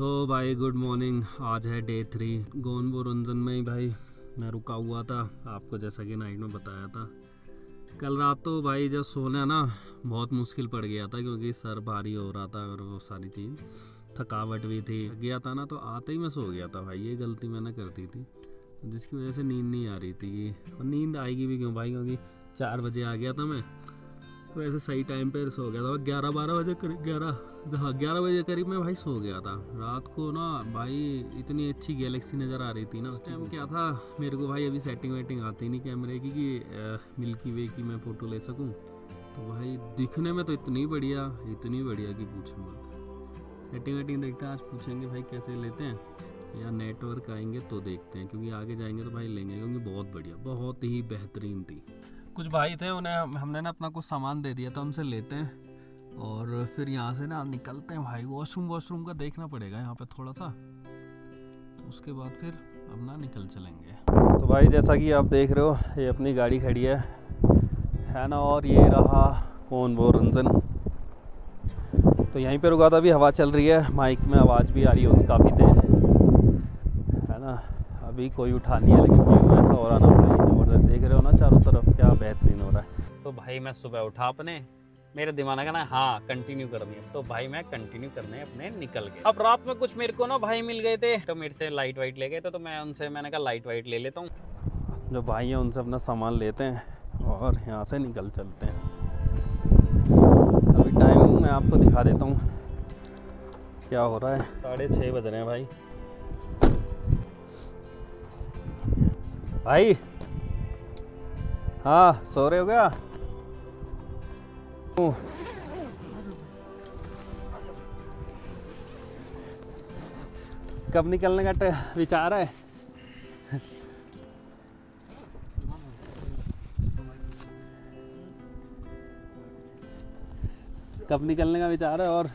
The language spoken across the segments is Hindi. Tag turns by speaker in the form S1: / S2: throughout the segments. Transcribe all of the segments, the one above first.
S1: तो भाई गुड मॉर्निंग। आज है डे 3 गोनबो रंजन में ही भाई मैं रुका हुआ था, आपको जैसा कि नाइट में बताया था। कल रात तो भाई जब सोना ना बहुत मुश्किल पड़ गया था क्योंकि सर भारी हो रहा था और वो सारी चीज़, थकावट भी थी, गया था ना, तो आते ही मैं सो गया था भाई। ये गलती मैंने कर दी थी जिसकी वजह से नींद नहीं आ रही थी। और नींद आएगी भी क्यों भाई, क्योंकि 4 बजे आ गया था मैं, तो ऐसे सही टाइम पे सो गया था। 11-12 बजे करीब 11 बजे करीब मैं भाई सो गया था। रात को ना भाई इतनी अच्छी गैलेक्सी नज़र आ रही थी ना। उस टाइम क्या था, मेरे को भाई अभी सेटिंग वेटिंग आती नहीं कैमरे की कि मिल्की वे की मैं फ़ोटो ले सकूं। तो भाई दिखने में तो इतनी बढ़िया कि पूछो मत। सेटिंग वेटिंग देखते हैं, आज पूछेंगे भाई कैसे लेते हैं, या नेटवर्क आएंगे तो देखते हैं, क्योंकि आगे जाएंगे तो भाई लेंगे, क्योंकि बहुत बढ़िया, बहुत ही बेहतरीन थी। कुछ भाई थे, उन्हें हमने ना अपना कुछ सामान दे दिया था, उनसे लेते हैं और फिर यहाँ से ना निकलते हैं भाई। वॉशरूम का देखना पड़ेगा यहाँ पे थोड़ा सा, तो उसके बाद फिर अपना निकल चलेंगे। तो भाई जैसा कि आप देख रहे हो, ये अपनी गाड़ी खड़ी है ना, और ये रहा गोनबो रंजन। तो यहीं पे रुका था, अभी हवा चल रही है, माइक में आवाज़ भी आ रही होगी काफ़ी तेज़, है ना। अभी कोई उठा नहीं है, लेकिन व्यू ऐसा हो रहा ना भाई ज़बरदस्त, देख रहे हो ना चारों तरफ क्या बेहतरीन हो रहा है। तो भाई मैं सुबह उठा, अपने मेरे दिमाग में कहना हाँ कंटिन्यू करनी है, तो भाई मैं कंटिन्यू करने अपने निकल गया। अब रात में कुछ मेरे को ना भाई मिल गए थे, तो मेरे से लाइट वाइट ले गए थे, तो मैंने कहा लाइट वाइट ले लेता हूँ। जो भाई हैं उनसे अपना सामान लेते हैं और यहाँ से निकल चलते हैं। अभी टाइम मैं आपको दिखा देता हूँ क्या हो रहा है। 6:30 बज रहे हैं भाई। भाई हाँ, सो रहे हो क्या? कब निकलने का विचार है? कब निकलने का विचार है? और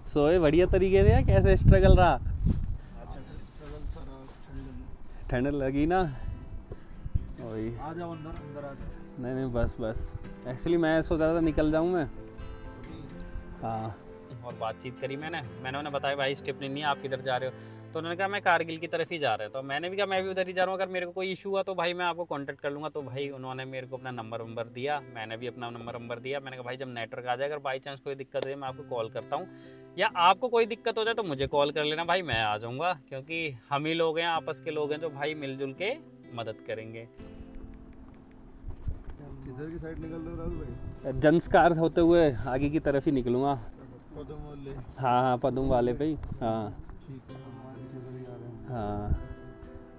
S1: सोए बढ़िया तरीके से या कैसे स्ट्रगल रहा? ठंड लगी ना, वही।
S2: आ जाओ अंदर आ जाओ।
S1: नहीं बस एक्चुअली मैं सोच रहा था निकल जाऊं मैं। हाँ, और बातचीत करी मैंने उन्हें बताया भाई स्टेपनी नहीं, आप किधर जा रहे हो? तो उन्होंने कहा मैं कारगिल की तरफ ही जा रहा है। तो मैंने भी कहा मैं भी उधर ही जा रहा हूँ, अगर मेरे को कोई इशू हुआ तो भाई मैं आपको कांटेक्ट कर लूँगा। तो भाई उन्होंने मेरे को अपना नंबर दिया, मैंने भी अपना नंबर दिया। मैंने कहा भाई जब नेटवर्क आ जाए, अगर बाई चांस कोई दिक्कत हो मैं आपको कॉल करता हूँ, या आपको कोई दिक्कत हो जाए तो मुझे कॉल कर लेना भाई, मैं आ जाऊँगा, क्योंकि हम ही लोग हैं, आपस के लोग हैं जो भाई मिलजुल के मदद करेंगे।
S2: किधर की साइड निकल रहे हो राहुल भाई?
S1: जंस्कार होते हुए आगे की तरफ ही निकलूँगा।
S2: पदम वाले?
S1: हाँ पदम वाले पे ही। हाँ
S2: ठीक है, हम आगे चल रहे हैं।
S1: हाँ,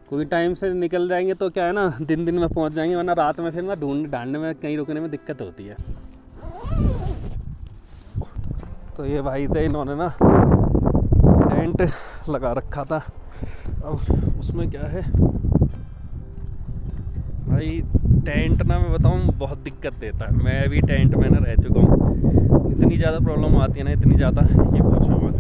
S1: क्योंकि टाइम से निकल जाएंगे तो क्या है ना, दिन में पहुंच जाएंगे, वरना रात में फिर ना ढूंढने में, कहीं रुकने में दिक्कत होती है। तो ये भाई थे, इन्होंने ना टेंट लगा रखा था। अब उसमें क्या है भाई, टेंट ना मैं बताऊँ बहुत दिक्कत देता है। मैं भी टेंट में ना रह चुका हूँ, इतनी ज़्यादा प्रॉब्लम आती है ना, इतनी ज़्यादा ये पूछो मत।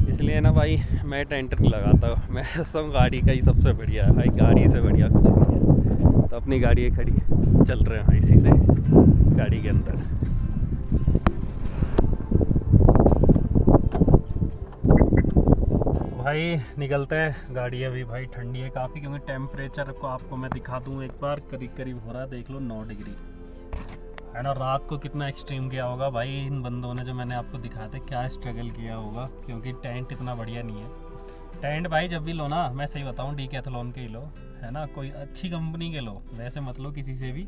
S1: इसलिए ना भाई मैं टेंट नहीं लगाता, मैं सब गाड़ी का ही सबसे बढ़िया है भाई, गाड़ी से बढ़िया कुछ नहीं है। तो अपनी गाड़ी खड़ी है, चल रहे हैं भाई सीधे गाड़ी के अंदर। भाई निकलते हैं, गाड़ी अभी भाई ठंडी है काफ़ी, क्योंकि टेम्परेचर को आपको मैं दिखा दूँ एक बार, करीब हो रहा है, देख लो 9 डिग्री है ना। रात को कितना एक्सट्रीम किया होगा भाई इन बंदों ने, जो मैंने आपको दिखाया था, क्या स्ट्रगल किया होगा, क्योंकि टेंट इतना बढ़िया नहीं है। टेंट भाई जब भी लो ना, मैं सही बताऊँ, डीकैथलॉन के ही लो, है ना, कोई अच्छी कंपनी के लो, वैसे मत लो किसी से भी,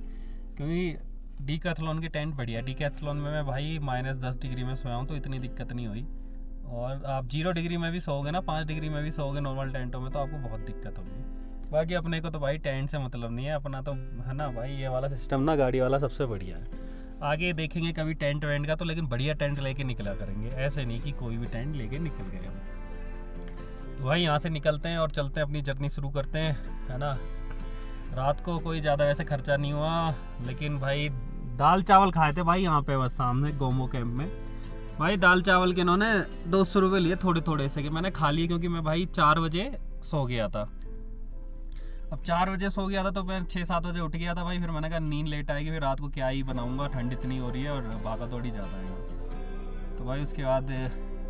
S1: क्योंकि डीकैथलॉन के टेंट बढ़िया। डीकैथलॉन में मैं भाई -10 डिग्री में सोया हूँ तो इतनी दिक्कत नहीं हुई, और आप 0 डिग्री में भी सोओगे ना, 5 डिग्री में भी सोओगे नॉर्मल टेंटों में, तो आपको बहुत दिक्कत होगी। बाकी अपने को तो भाई टेंट से मतलब नहीं है, अपना तो है ना भाई, ये वाला सिस्टम ना गाड़ी वाला सबसे बढ़िया है। आगे देखेंगे कभी टेंट वेंट का, तो लेकिन बढ़िया टेंट लेके निकला करेंगे, ऐसे नहीं कि कोई भी टेंट लेके निकल गए हम। तो भाई यहाँ से निकलते हैं और चलते हैं, अपनी जर्नी शुरू करते हैं, है ना। रात को कोई ज़्यादा वैसे खर्चा नहीं हुआ, लेकिन भाई दाल चावल खाए थे भाई यहाँ पे, बस सामने गोमो कैंप में भाई। दाल चावल के इन्होंने 200 रुपये लिए, थोड़े से, कि मैंने खा लिए, क्योंकि मैं भाई 4 बजे सो गया था। अब 4 बजे सो गया था तो मैं 6-7 बजे उठ गया था भाई। फिर मैंने कहा नींद लेट आएगी, फिर रात को क्या ही बनाऊंगा, ठंड इतनी हो रही है और भागा दौड़ी ज़्यादा है। तो भाई उसके बाद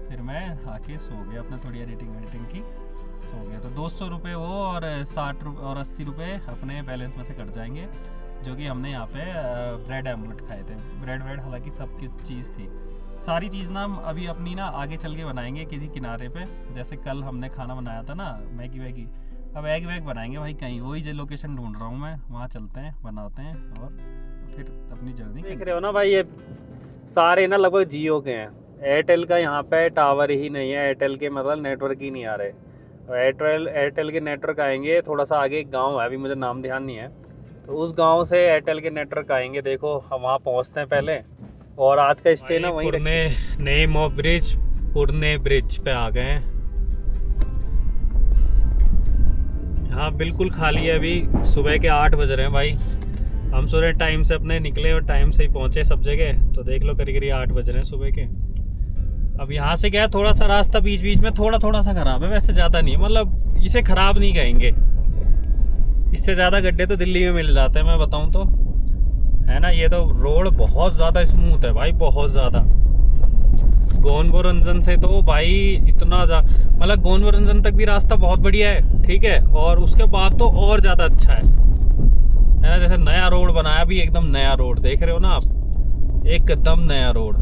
S1: फिर मैं आके सो गया, अपना थोड़ी एडिटिंग की सो गया। तो 200 रुपये वो और 60 और 80 रुपये अपने बैलेंस में से कट जाएंगे, जो कि हमने यहाँ पे ब्रेड एमलेट खाए थे। ब्रेड हालांकि सब किस चीज़ थी, सारी चीज़ ना हम अभी अपनी ना आगे चल के बनाएंगे किसी किनारे पे। जैसे कल हमने खाना बनाया था ना मैगी वैगी, अब एग वैग बनाएंगे भाई कहीं। वही जो लोकेशन ढूंढ रहा हूँ मैं, वहाँ चलते हैं, बनाते हैं और फिर अपनी जर्नी। देख रहे हो ना भाई, ये सारे ना लगभग जियो के हैं। एयरटेल का यहाँ पे टावर ही नहीं है, एयरटेल के मतलब नेटवर्क ही नहीं आ रहे। एयरटेल के नेटवर्क आएंगे थोड़ा सा आगे, एक गाँव है, अभी मुझे नाम ध्यान नहीं है, तो उस गाँव से एयरटेल के नेटवर्क आएंगे। देखो हम वहाँ पहुँचते हैं पहले, और आज का स्टे ना वहीं नेम ऑफ ब्रिज, पुरने ब्रिज पे आ गए हैं। हाँ बिल्कुल खाली है, अभी सुबह के 8 बज रहे हैं भाई। हम सुबह टाइम से अपने निकले और टाइम से ही पहुँचे सब जगह, तो देख लो करीब 8 बज रहे हैं सुबह के। अब यहाँ से क्या है, थोड़ा सा रास्ता बीच बीच में थोड़ा सा ख़राब है, वैसे ज़्यादा नहीं है, मतलब इसे ख़राब नहीं कहेंगे। इससे ज़्यादा गड्ढे तो दिल्ली में मिल जाते हैं मैं बताऊँ तो, है ना। ये तो रोड बहुत ज़्यादा स्मूथ है भाई, बहुत ज़्यादा। गोनपुर से तो भाई इतना मतलब गोनपुर तक भी रास्ता बहुत बढ़िया है, ठीक है, और उसके बाद तो और ज़्यादा अच्छा है ना। जैसे नया रोड बनाया भी, एकदम नया रोड देख रहे हो ना आप, एकदम नया रोड।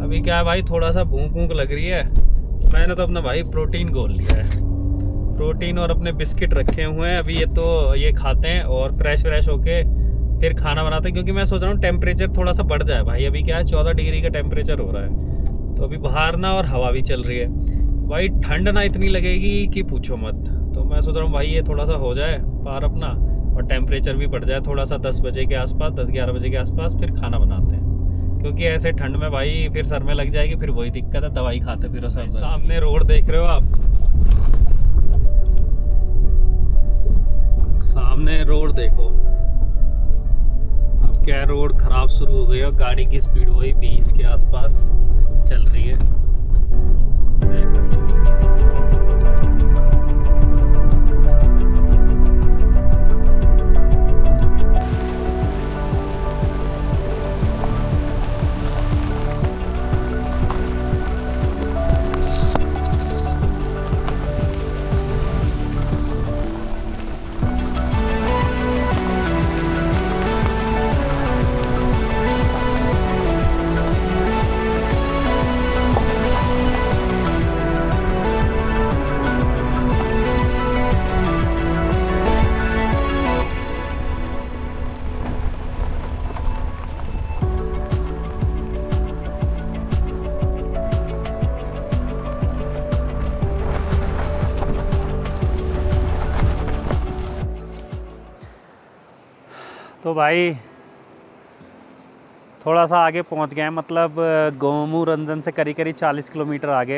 S1: अभी क्या है भाई, थोड़ा सा भूख लग रही है, मैंने तो अपना भाई प्रोटीन घोल लिया है, प्रोटीन और अपने बिस्किट रखे हुए हैं। अभी ये खाते हैं और फ्रेश होके फिर खाना बनाते हैं, क्योंकि मैं सोच रहा हूँ टेम्परेचर थोड़ा सा बढ़ जाए भाई। अभी क्या है 14 डिग्री का टेम्परेचर हो रहा है, तो अभी बाहर ना और हवा भी चल रही है भाई, ठंड ना इतनी लगेगी कि पूछो मत। तो मैं सोच रहा हूँ भाई ये थोड़ा सा हो जाए पार अपना, और टेम्परेचर भी बढ़ जाए थोड़ा सा 10 बजे के आसपास, 10-11 बजे के आसपास, फिर खाना बनाते हैं। क्योंकि ऐसे ठंड में भाई फिर सर में लग जाएगी, फिर वही दिक्कत है, दवाई खाते फिर सामने रोड देख रहे हो आप, सामने रोड देखो। अब क्या है, रोड खराब शुरू हो गई है, गाड़ी की स्पीड वही 20 के आसपास चल रही है, देखो। तो भाई थोड़ा सा आगे पहुंच गए हैं, मतलब गोमू रंजन से करीब 40 किलोमीटर आगे,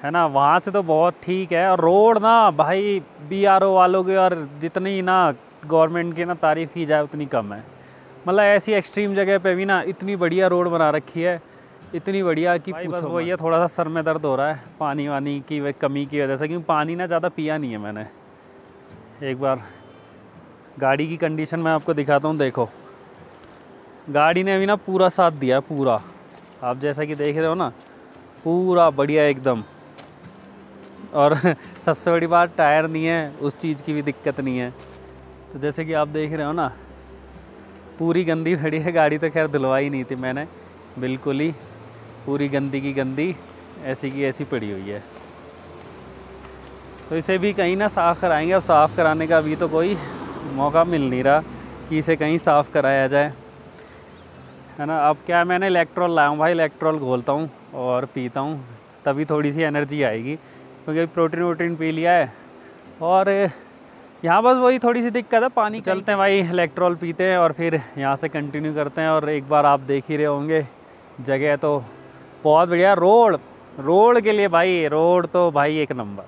S1: है ना। वहाँ से तो बहुत ठीक है, और रोड ना भाई BRO वालों के और जितनी ना गवर्नमेंट की ना तारीफ़ की जाए उतनी कम है। मतलब ऐसी एक्सट्रीम जगह पे भी ना इतनी बढ़िया रोड बना रखी है, इतनी बढ़िया कि बस वो ये थोड़ा सा सर में दर्द हो रहा है पानी वानी की कमी की वजह से, क्योंकि पानी ना ज़्यादा पिया नहीं है मैंने। एक बार गाड़ी की कंडीशन मैं आपको दिखाता हूँ, देखो गाड़ी ने अभी ना पूरा साथ दिया, पूरा आप जैसा कि देख रहे हो ना, पूरा बढ़िया एकदम। और सबसे बड़ी बात टायर नहीं है, उस चीज़ की भी दिक्कत नहीं है। तो जैसे कि आप देख रहे हो ना, पूरी गंदी पड़ी है गाड़ी, तो खैर धुलवाई नहीं थी मैंने, बिल्कुल ही पूरी गंदी की गंदी ऐसी की ऐसी पड़ी हुई है। तो इसे भी कहीं ना साफ़ कराएंगे। अब साफ़ कराने का अभी तो कोई मौका मिल नहीं रहा कि इसे कहीं साफ़ कराया जाए, है ना। अब क्या, मैंने इलेक्ट्रॉल लाया हूँ भाई, इलेक्ट्रॉल घोलता हूँ और पीता हूँ, तभी थोड़ी सी एनर्जी आएगी, क्योंकि प्रोटीन पी लिया है। और यहाँ बस वही थोड़ी सी दिक्कत है, पानी। चलते हैं भाई, इलेक्ट्रॉल पीते हैं और फिर यहाँ से कंटिन्यू करते हैं। और एक बार आप देख ही रहे होंगे, जगह तो बहुत बढ़िया। रोड के लिए भाई, रोड तो भाई एक नंबर।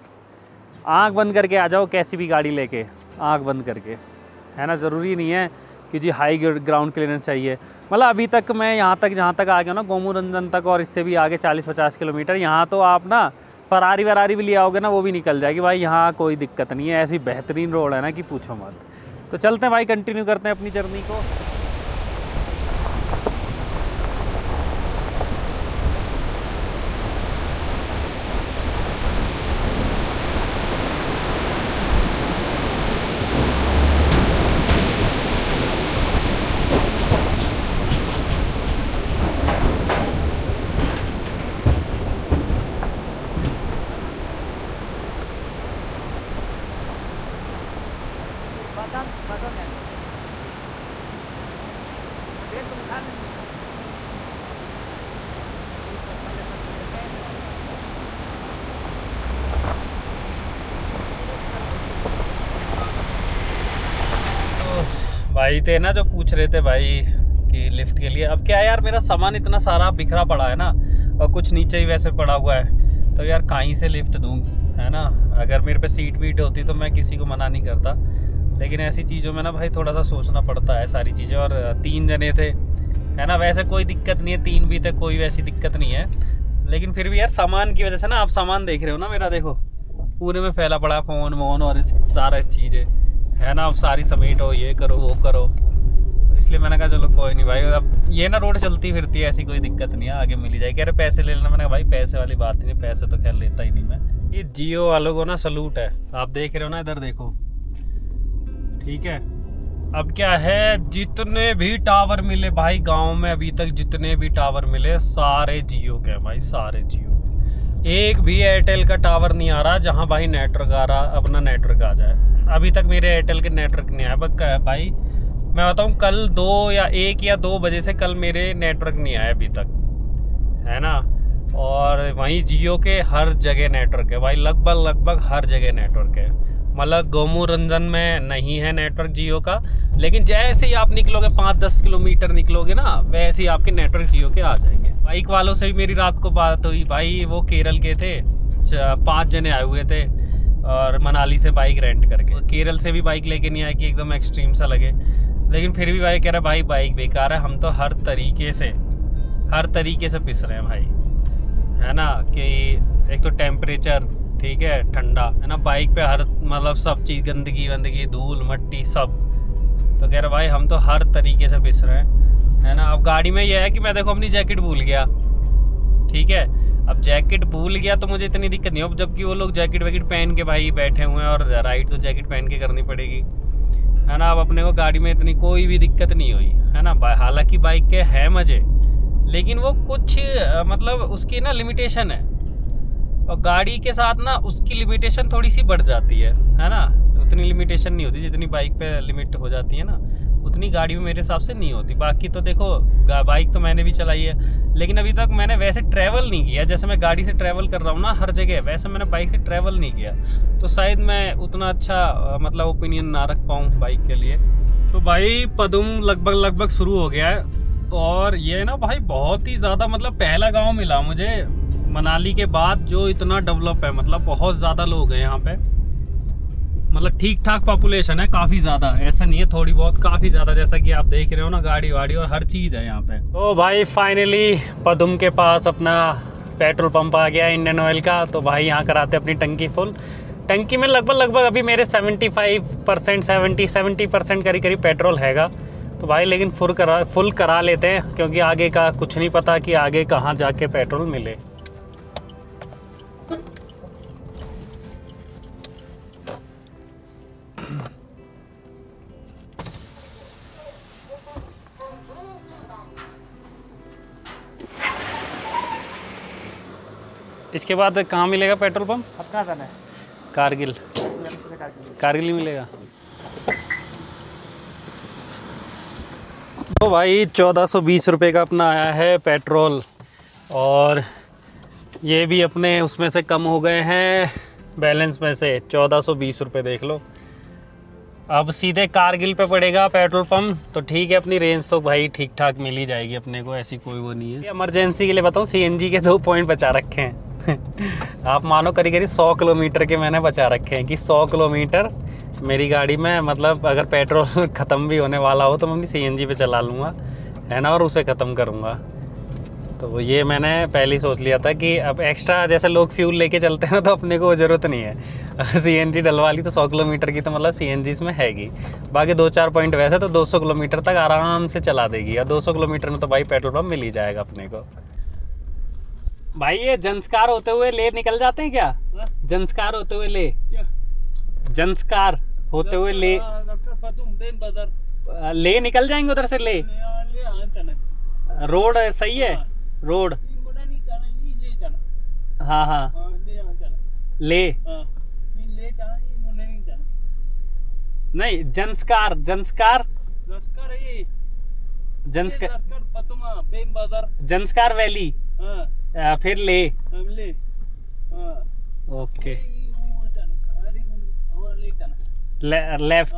S1: आँख बंद करके आ जाओ, कैसी भी गाड़ी लेके आँख बंद करके, है ना। ज़रूरी नहीं है कि जी हाई ग्राउंड क्लियरेंस चाहिए। मतलब अभी तक मैं यहाँ तक जहाँ तक आ गया ना, गोमू रंजन तक, और इससे भी आगे 40-50 किलोमीटर, यहाँ तो आप ना फरारी वरारी भी ले आओगे ना वो भी निकल जाएगी भाई, यहाँ कोई दिक्कत नहीं है, ऐसी बेहतरीन रोड है ना कि पूछो मत। तो चलते हैं भाई, कंटिन्यू करते हैं अपनी जर्नी को। भाई थे ना जो पूछ रहे थे भाई कि लिफ्ट के लिए, अब क्या है यार मेरा सामान इतना सारा बिखरा पड़ा है ना, और कुछ नीचे ही वैसे पड़ा हुआ है, तो यार कहीं से लिफ्ट दूँ, है ना। अगर मेरे पे सीट वीट होती तो मैं किसी को मना नहीं करता, लेकिन ऐसी चीज़ों में ना भाई थोड़ा सा सोचना पड़ता है सारी चीज़ें। और 3 जने थे, है ना, वैसे कोई दिक्कत नहीं है, 3 भी थे, कोई वैसी दिक्कत नहीं है, लेकिन फिर भी यार सामान की वजह से ना, आप सामान देख रहे हो ना मेरा, देखो पूरे में फैला पड़ा, फ़ोन वोन और सारा चीज़ें, है ना, अब सारी समेटो, ये करो वो करो, तो इसलिए मैंने कहा चलो कोई नहीं भाई, अब ये ना रोड चलती फिरती है, ऐसी कोई दिक्कत नहीं है, आगे मिल जाएगी। अरे पैसे ले लेना, मैंने कहा भाई पैसे वाली बात नहीं, पैसे तो खैर लेता ही नहीं मैं। ये जियो वालों को ना सलूट है, आप देख रहे हो ना, इधर देखो, ठीक है। अब क्या है, जितने भी टावर मिले भाई गाँव में अभी तक, जितने भी टावर मिले सारे जियो के भाई, सारे जियो, एक भी एयरटेल का टावर नहीं आ रहा जहाँ भाई नेटवर्क आ रहा, अपना नेटवर्क आ जाए। अभी तक मेरे एयरटेल के नेटवर्क नहीं आया भाई, मैं बताऊँ कल 1 या 2 बजे से कल मेरे नेटवर्क नहीं आया अभी तक, है ना। और वहीं जियो के हर जगह नेटवर्क है भाई, लगभग हर जगह नेटवर्क है, मतलब गोमू रंजन में नहीं है नेटवर्क जियो का, लेकिन जैसे ही आप निकलोगे 5-10 किलोमीटर निकलोगे ना, वैसे ही आपके नेटवर्क जियो के आ जाएंगे। बाइक वालों से भी मेरी रात को बात हुई भाई, वो केरल के थे, 5 जने आए हुए थे, और मनाली से बाइक रेंट करके, केरल से भी बाइक लेके नहीं आए कि एकदम एक्सट्रीम सा लगे, लेकिन फिर भी भाई कह रहा भाई बाइक बेकार है, हम तो हर तरीके से पिस रहे हैं भाई, है ना। कि एक तो टेम्परेचर ठीक है, ठंडा है ना, बाइक पे हर मतलब सब चीज़, गंदगी धूल मट्टी सब, तो कह रहा भाई हम तो हर तरीके से पिस रहे हैं, है ना। अब गाड़ी में यह है कि मैं देखो अपनी जैकेट भूल गया, ठीक है, अब जैकेट भूल गया तो मुझे इतनी दिक्कत नहीं हो, जबकि वो लोग जैकेट वैकेट पहन के भाई बैठे हुए हैं, और राइड तो जैकेट पहन के करनी पड़ेगी, है ना। अब अपने को गाड़ी में इतनी कोई भी दिक्कत नहीं हुई, है ना। हालांकि बाइक के है मज़े, लेकिन वो कुछ मतलब उसकी ना लिमिटेशन है, और गाड़ी के साथ ना उसकी लिमिटेशन थोड़ी सी बढ़ जाती है ना। उतनी लिमिटेशन नहीं होती जितनी बाइक पे लिमिट हो जाती है ना, उतनी गाड़ी में मेरे हिसाब से नहीं होती। बाकी तो देखो बाइक तो मैंने भी चलाई है, लेकिन अभी तक मैंने वैसे ट्रैवल नहीं किया, जैसे मैं गाड़ी से ट्रैवल कर रहा हूँ ना हर जगह, वैसे मैंने बाइक से ट्रैवल नहीं किया, तो शायद मैं उतना अच्छा मतलब ओपिनियन ना रख पाऊँ बाइक के लिए। तो भाई पदुम लगभग शुरू हो गया है, और ये ना भाई बहुत ही ज़्यादा मतलब पहला गाँव मिला मुझे मनाली के बाद जो इतना डेवलप है, मतलब बहुत ज़्यादा लोग हैं यहाँ पे, मतलब ठीक ठाक पॉपुलेशन है, काफ़ी ज़्यादा, ऐसा नहीं है थोड़ी बहुत, काफ़ी ज़्यादा, जैसा कि आप देख रहे हो ना, गाड़ी वाड़ी और हर चीज़ है यहाँ पे। तो भाई फाइनली पदुम के पास अपना पेट्रोल पंप आ गया इंडियन ऑयल का, तो भाई यहाँ कराते अपनी टंकी फुल। टंकी में लगभग अभी मेरे 75% 70% करीब पेट्रोल हैगा, तो भाई लेकिन फुल करा लेते हैं, क्योंकि आगे का कुछ नहीं पता कि आगे कहाँ जाके पेट्रोल मिले। इसके बाद कहाँ मिलेगा पेट्रोल पंप?
S2: अब कहाँ जाना है?
S1: कारगिल ही मिलेगा। तो भाई 1420 रुपये का अपना आया है पेट्रोल, और ये भी अपने उसमें से कम हो गए हैं बैलेंस में से 1420 रुपये, देख लो। अब सीधे कारगिल पे पड़ेगा पेट्रोल पंप, तो ठीक है, अपनी रेंज तो भाई ठीक ठाक मिल ही जाएगी अपने को, ऐसी कोई वो नहीं है। इमरजेंसी के लिए बताऊँ, सीएनजी के 2 पॉइंट बचा रखे हैं आप मानो करीब 100 किलोमीटर के मैंने बचा रखे हैं, कि 100 किलोमीटर मेरी गाड़ी में, मतलब अगर पेट्रोल ख़त्म भी होने वाला हो तो मैं अपनी सीएनजी पे चला लूँगा, है ना, और उसे ख़त्म करूँगा। तो ये मैंने पहले ही सोच लिया था कि अब एक्स्ट्रा जैसे लोग फ्यूल लेके चलते हैं ना, तो अपने को ज़रूरत नहीं है। अगर CNG डलवा ली तो 100 किलोमीटर की तो मतलब CNG इसमें हैगी। बाकी 2-4 पॉइंट वैसे तो 200 किलोमीटर तक आराम से चला देगी, या 200 किलोमीटर में तो भाई पेट्रोल पंप मिल ही जाएगा अपने को। भाई ये जंस्कार होते हुए ले निकल जाते हैं क्या? जंस्कार होते हुए ले, जंस्कार होते हुए ले निकल जाएंगे उधर से ले। रोड सही है, रोड। हाँ हाँ ले नहीं, जंस्कार जंस्कार जंस्कार वैली, फिर ले। Okay left.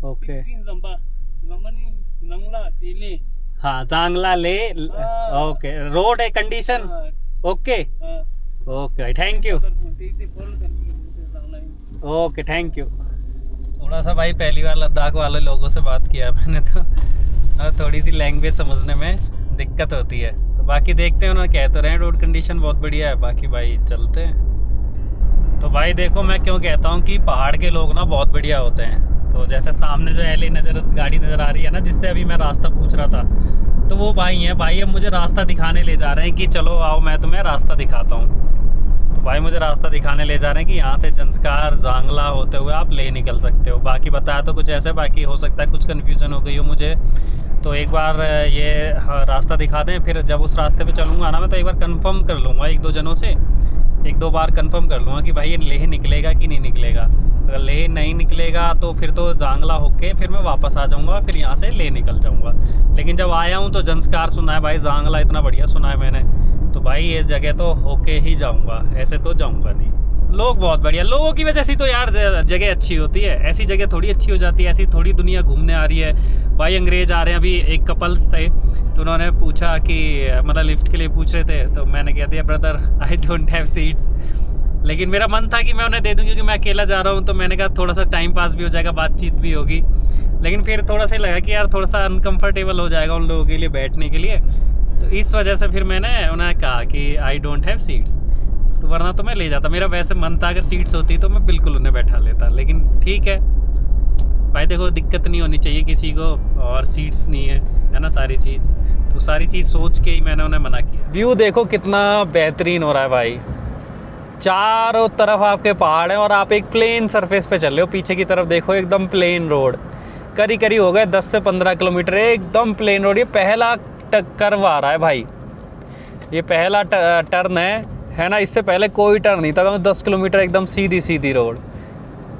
S1: ओके हाँ जांगला ले। ओके रोड है condition. Okay okay thank you. Okay thank you. थोड़ा सा भाई पहली बार लद्दाख वाले लोगों से बात किया मैंने, तो थोड़ी सी लैंग्वेज समझने में दिक्कत होती है। तो बाकी देखते हैं, उन्होंने कह तो रहे हैं रोड कंडीशन बहुत बढ़िया है, बाकी भाई चलते हैं। तो भाई देखो मैं क्यों कहता हूँ कि पहाड़ के लोग ना बहुत बढ़िया होते हैं। तो जैसे सामने जो LA गाड़ी नज़र आ रही है ना, जिससे अभी मैं रास्ता पूछ रहा था, तो वो भाई हैं। भाई अब मुझे रास्ता दिखाने ले जा रहे हैं कि चलो आओ मैं तुम्हें रास्ता दिखाता हूँ। तो भाई मुझे रास्ता दिखाने ले जा रहे हैं कि यहाँ से जंस्कार जांगला होते हुए आप ले निकल सकते हो। बाकी बताया तो कुछ ऐसे, बाकी हो सकता है कुछ कन्फ्यूज़न हो गई हो मुझे। तो एक बार ये रास्ता दिखा दें, फिर जब उस रास्ते पे चलूँगा ना मैं, तो एक बार कंफर्म कर लूँगा 1-2 जनों से, 1-2 बार कंफर्म कर लूँगा कि भाई ये लेह निकलेगा कि नहीं निकलेगा। अगर लेह नहीं निकलेगा तो फिर तो जांगला होके फिर मैं वापस आ जाऊँगा, फिर यहाँ से ले निकल जाऊँगा। लेकिन जब आया हूँ तो जंस्कार सुना है भाई, जांगला इतना बढ़िया सुना है मैंने, तो भाई ये जगह तो होके ही जाऊँगा, ऐसे तो जाऊँगा नहीं। लोग बहुत बढ़िया, लोगों की वजह से तो यार जगह अच्छी होती है। ऐसी जगह थोड़ी अच्छी हो जाती है, ऐसी थोड़ी दुनिया घूमने आ रही है। भाई अंग्रेज़ आ रहे हैं, अभी एक कपल्स थे तो उन्होंने पूछा कि मतलब लिफ्ट के लिए पूछ रहे थे, तो मैंने कह दिया brother I don't have seats. लेकिन मेरा मन था कि मैं उन्हें दे दूँ, क्योंकि मैं अकेला जा रहा हूँ, तो मैंने कहा थोड़ा सा टाइम पास भी हो जाएगा, बातचीत भी होगी। लेकिन फिर थोड़ा सा लगा कि यार थोड़ा सा अनकम्फर्टेबल हो जाएगा उन लोगों के लिए बैठने के लिए, तो इस वजह से फिर मैंने उन्हें कहा कि आई डोंट हैव सीट्स। तो वरना तो मैं ले जाता, मेरा वैसे मन था अगर सीट्स होती तो मैं बिल्कुल उन्हें बैठा लेता। लेकिन ठीक है भाई, देखो दिक्कत नहीं होनी चाहिए किसी को, और सीट्स नहीं है ना सारी चीज़, तो सारी चीज़ सोच के ही मैंने उन्हें मना किया। व्यू देखो कितना बेहतरीन हो रहा है भाई, चारों तरफ आपके पहाड़ हैं और आप एक प्लेन सरफेस पे चल रहे हो। पीछे की तरफ देखो एकदम प्लेन रोड, करीब हो गए 10 से 15 किलोमीटर एकदम प्लेन रोड। ये पहला कर्व आ रहा है भाई, ये पहला टर्न है ना, इससे पहले कोई टर्न नहीं था। 10 किलोमीटर एकदम सीधी रोड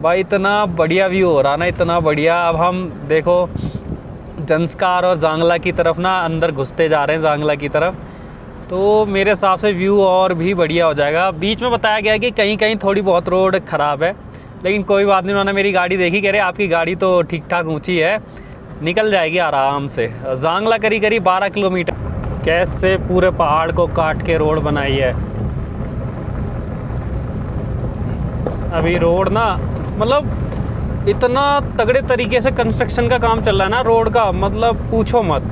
S1: भाई, इतना बढ़िया व्यू हो रहा ना, इतना बढ़िया। अब हम देखो जंस्कार और जांगला की तरफ ना अंदर घुसते जा रहे हैं, जांगला की तरफ, तो मेरे हिसाब से व्यू और भी बढ़िया हो जाएगा। बीच में बताया गया कि कहीं कहीं थोड़ी बहुत रोड ख़राब है, लेकिन कोई बात नहीं। उन्होंने मेरी गाड़ी देखी, कह रहे आपकी गाड़ी तो ठीक ठाक ऊँची है, निकल जाएगी आराम से। जांगला करीब 12 किलोमीटर। कैसे पूरे पहाड़ को काट के रोड बनाई है। अभी रोड ना मतलब इतना तगड़े तरीके से कंस्ट्रक्शन का काम चल रहा है ना रोड का, मतलब पूछो मत।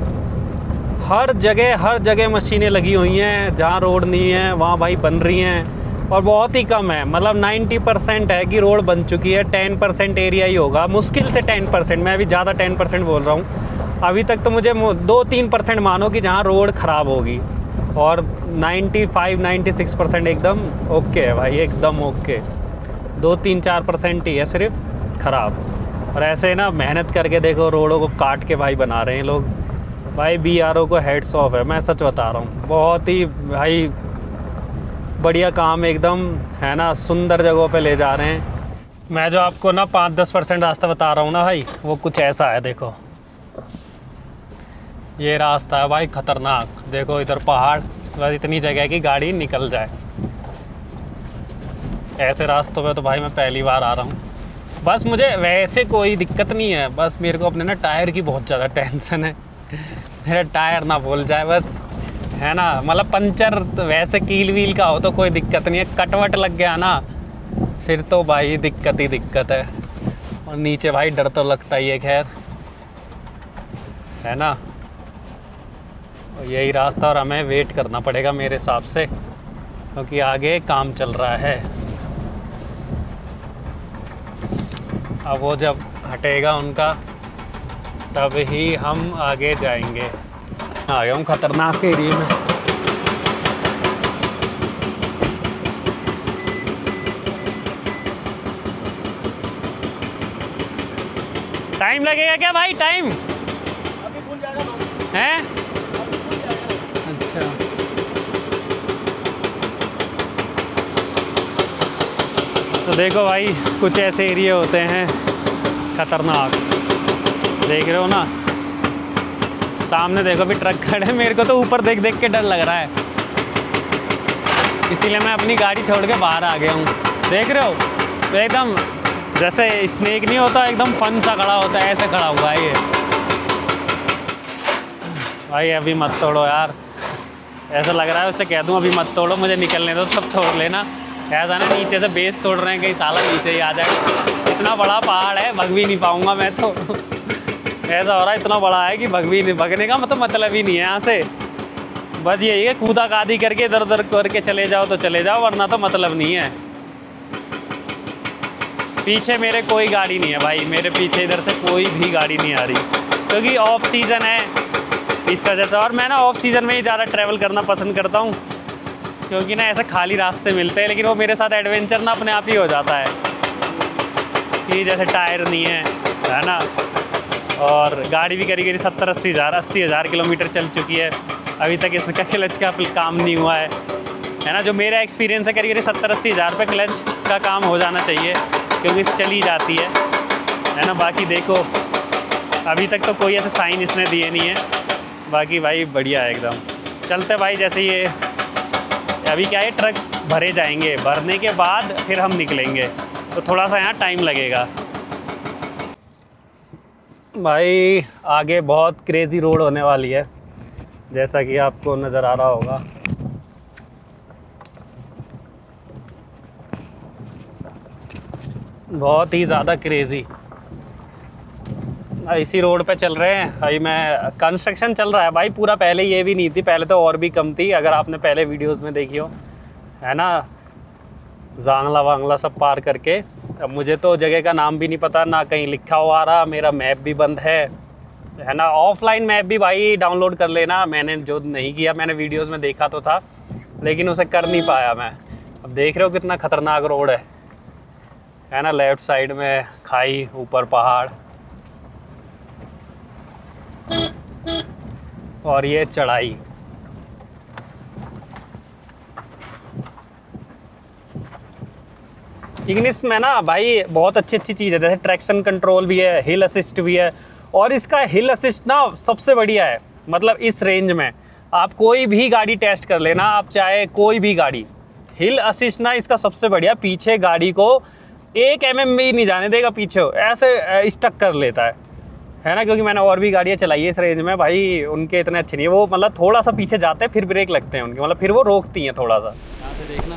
S1: हर जगह मशीनें लगी हुई हैं, जहाँ रोड नहीं है वहाँ भाई बन रही हैं, और बहुत ही कम है, मतलब 90% है कि रोड बन चुकी है। 10% एरिया ही होगा, मुश्किल से 10%, मैं अभी ज़्यादा 10% बोल रहा हूँ। अभी तक तो मुझे 2-3% मानो कि जहाँ रोड ख़राब होगी, और 95-96% एकदम ओके है भाई, एकदम ओके। 2-3-4% ही है सिर्फ ख़राब। और ऐसे ना मेहनत करके देखो रोडों को काट के भाई बना रहे हैं लोग। भाई BRO को हेड्स ऑफ है, मैं सच बता रहा हूँ, बहुत ही भाई बढ़िया काम एकदम है ना, सुंदर जगहों पे ले जा रहे हैं। मैं जो आपको ना 5-10% रास्ता बता रहा हूँ ना भाई, वो कुछ ऐसा है। देखो ये रास्ता है भाई ख़तरनाक, देखो इधर पहाड़, बस इतनी जगह है कि गाड़ी निकल जाए। ऐसे रास्तों पे तो भाई मैं पहली बार आ रहा हूँ। बस मुझे वैसे कोई दिक्कत नहीं है, बस मेरे को अपने ना टायर की बहुत ज़्यादा टेंशन है, मेरा टायर ना बोल जाए बस, है ना। मतलब पंचर तो वैसे कील वील का हो तो कोई दिक्कत नहीं है, कटवट लग गया ना फिर तो भाई दिक्कत ही दिक्कत है। और नीचे भाई डर तो लगता ही है, खैर है ना। और यही रास्ता, और हमें वेट करना पड़ेगा मेरे हिसाब से, क्योंकि आगे काम चल रहा है। अब वो जब हटेगा उनका तब ही हम आगे जाएंगे। आ गया हूँ खतरनाक एरिया में। टाइम लगेगा क्या भाई? टाइम
S2: अभी खुल जाएगा
S1: है?
S2: अभी खुल जाएगा।
S1: अच्छा, तो देखो भाई कुछ ऐसे एरिया होते हैं खतरनाक, देख रहे हो ना। सामने देखो भी ट्रक खड़े हैं, मेरे को तो ऊपर देख देख के डर लग रहा है, इसीलिए मैं अपनी गाड़ी छोड़ के बाहर आ गया हूँ। देख रहे हो तो एकदम जैसे स्नेक नहीं होता, एकदम फन सा खड़ा होता है, ऐसे खड़ा हुआ है ये। भाई अभी मत तोड़ो यार, ऐसा लग रहा है उससे कह दूँ अभी मत तोड़ो, मुझे निकलने दो तब तोड़ लेना। ऐसा ना नीचे से बेस तोड़ रहे हैं, कहीं साला नीचे ही आ जाए। इतना बड़ा पहाड़ है, भग भी नहीं पाऊँगा मैं तो। ऐसा हो रहा है इतना बड़ा है कि भगने का मतलब ही नहीं है यहाँ से। बस यही है कूदा कादी करके इधर उधर करके चले जाओ तो चले जाओ, वरना तो मतलब नहीं है। पीछे मेरे कोई गाड़ी नहीं है भाई, मेरे पीछे इधर से कोई भी गाड़ी नहीं आ रही, क्योंकि ऑफ सीज़न है इस वजह से। और मैं ना ऑफ सीज़न में ही ज़्यादा ट्रैवल करना पसंद करता हूँ, क्योंकि ना ऐसे खाली रास्ते मिलते हैं, लेकिन वो मेरे साथ एडवेंचर ना अपने आप ही हो जाता है कि जैसे टायर नहीं है ना। और गाड़ी भी करीब 70-80 हज़ार किलोमीटर चल चुकी है, अभी तक इसका क्लच का काम नहीं हुआ है ना। जो मेरा एक्सपीरियंस है करीब 70-80 हज़ार पे क्लच का काम हो जाना चाहिए, क्योंकि चली जाती है ना। बाकी देखो अभी तक तो कोई ऐसे साइन इसने दिए नहीं है, बाकी भाई बढ़िया है एकदम। चलते भाई, जैसे ये अभी क्या है, ट्रक भरे जाएंगे, भरने के बाद फिर हम निकलेंगे, तो थोड़ा सा यहाँ टाइम लगेगा। भाई आगे बहुत क्रेज़ी रोड होने वाली है, जैसा कि आपको नज़र आ रहा होगा। बहुत ही ज़्यादा क्रेज़ी। इसी रोड पे चल रहे हैं भाई। मैं कंस्ट्रक्शन चल रहा है भाई पूरा, पहले ये भी नहीं थी, पहले तो और भी कम थी, अगर आपने पहले वीडियोस में देखी हो, है ना। जांगला वांगला सब पार करके, अब मुझे तो जगह का नाम भी नहीं पता, ना कहीं लिखा हुआ आ रहा, मेरा मैप भी बंद है ना। ऑफलाइन मैप भी भाई डाउनलोड कर लेना, मैंने जो नहीं किया, मैंने वीडियोस में देखा तो था, लेकिन उसे कर नहीं पाया मैं। अब देख रहे हो कितना ख़तरनाक रोड है ना। लेफ़्ट साइड में खाई, ऊपर पहाड़, और ये चढ़ाई। इग्निस में ना भाई बहुत अच्छी चीज़ है, जैसे ट्रैक्शन कंट्रोल भी है, हिल असिस्ट भी है, और इसका हिल असिस्ट ना सबसे बढ़िया है। मतलब इस रेंज में आप कोई भी गाड़ी टेस्ट कर लेना, आप चाहे कोई भी गाड़ी, हिल असिस्ट ना इसका सबसे बढ़िया। पीछे गाड़ी को 1 mm भी नहीं जाने देगा, पीछे ऐसे स्टक कर लेता है ना। क्योंकि मैंने और भी गाड़ियाँ चलाई है इस रेंज में भाई, उनके इतने अच्छे नहीं है वो, मतलब थोड़ा सा पीछे जाते हैं फिर ब्रेक लगते हैं उनके, मतलब फिर वो रोकती हैं थोड़ा सा। यहाँ से देखना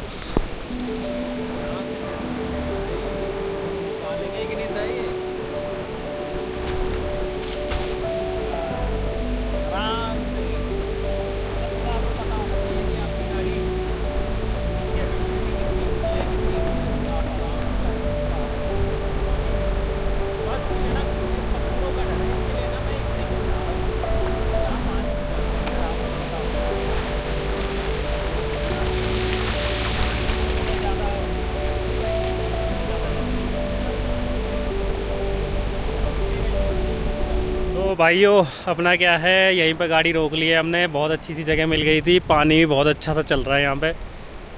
S1: तो भाइयों, अपना क्या है, यहीं पर गाड़ी रोक ली है हमने, बहुत अच्छी सी जगह मिल गई थी, पानी भी बहुत अच्छा सा चल रहा है यहाँ पे,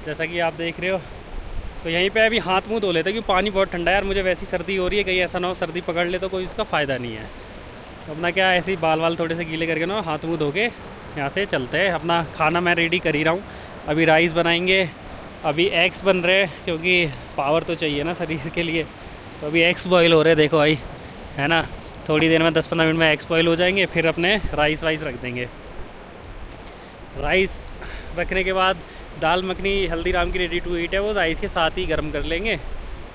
S1: जैसा कि आप देख रहे हो। तो यहीं पे अभी हाथ मुंह धो लेते हैं, क्योंकि पानी बहुत ठंडा है यार, मुझे वैसी सर्दी हो रही है, कहीं ऐसा ना हो सर्दी पकड़ ले तो कोई उसका फ़ायदा नहीं है। तो अपना क्या ऐसे ही बाल वाल थोड़े से गीले करके ना हाथ मुँह धो के यहाँ से चलते हैं। अपना खाना मैं रेडी कर ही रहा हूँ, अभी राइस बनाएंगे, अभी एग्स बन रहे हैं, क्योंकि पावर तो चाहिए ना शरीर के लिए। तो अभी एग्स बॉयल हो रहे हैं, देखो भाई, है ना। थोड़ी देर में 10-15 मिनट में एग्स बॉयल हो जाएंगे, फिर अपने राइस वाइस रख देंगे। राइस रखने के बाद दाल मखनी हल्दीराम की रेडी टू ईट है, वो राइस के साथ ही गर्म कर लेंगे,